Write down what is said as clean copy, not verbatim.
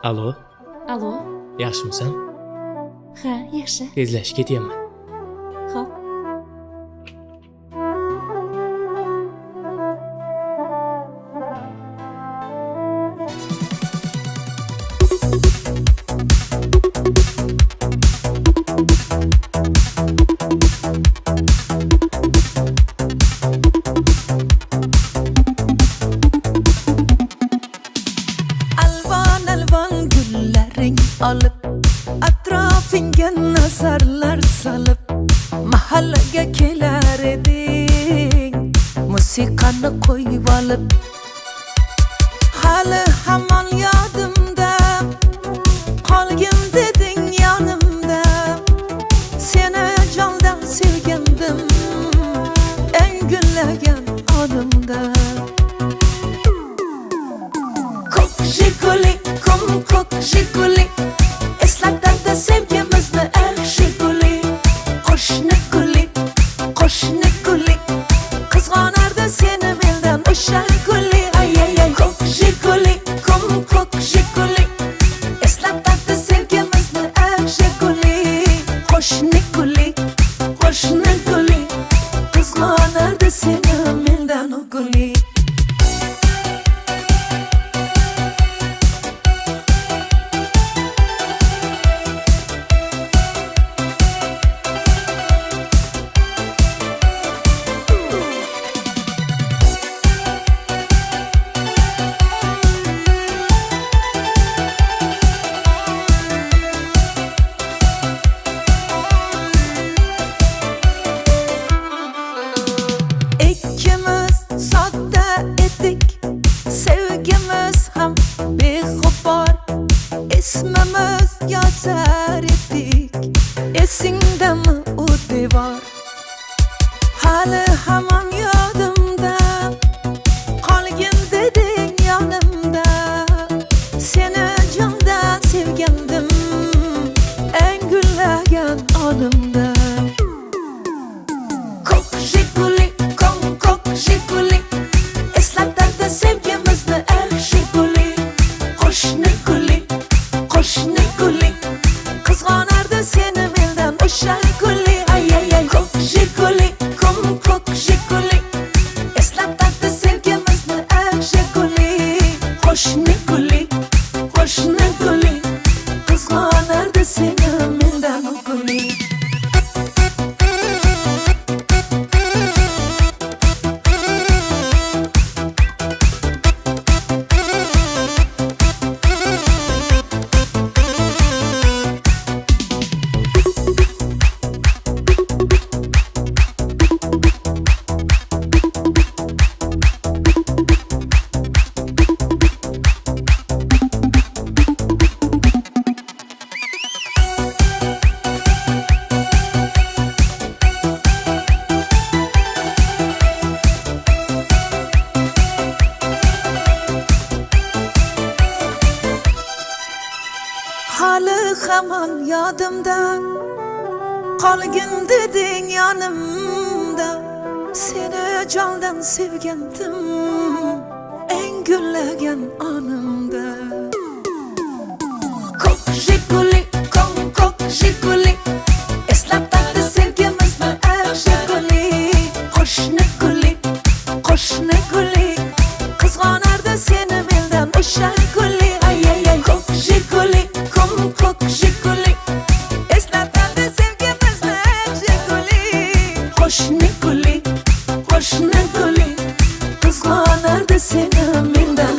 Alo, Alo, yaxshimisan? ha, yaxshi. Tezlashib ketyapman. Xo'p. Alvon alvon gullaring olib atrofingga nazarlar solib mahallaga kelar eding musiqani qo'yib olib hali hamon yodimda qolgin deding yonimda seni jondan sevgandim eng gullagan onimda Ko'k Jiguli, ko'k Jiguli eslatadi sevgimizni ey Jiguli qo'shni guli qizg'onardi seni mendan o'sha guli ay ay ay Ko'k Jiguli eslatadi sevgimizni ey Jiguli qo'shni guli qizg'onardi seni mendan o guli İkimiz sodda edik sevgimiz ham beg'ubor ismimiz yozar edik esingdami u devor hali hamon yodimda qolgin deding yonimda seni jondan sevgandim eng gullagan onimda Ko'k Jiguli eslatadi sevgimizni ey Jiguli qo'shni guli qizg'onardi seni mendan o'sha guli ay ay ay Ko'k Jiguli eslatadi sevgimizni ey Jiguli qo'shni guli qizg'onardi seni mendan o guli hali hamon yodimda qolgin deding yonimda seni jondan sevgandim eng gullagan onimda Ko'k Jiguli eslatadi sevgimizni ey Jiguli qo'shni guli qizg'onardi seni mendan o'sha guli ay ay ay Ko'k Jiguli eslatadi sevgimizni ey Jiguli qo'shni guli qizg'onardi seni mendan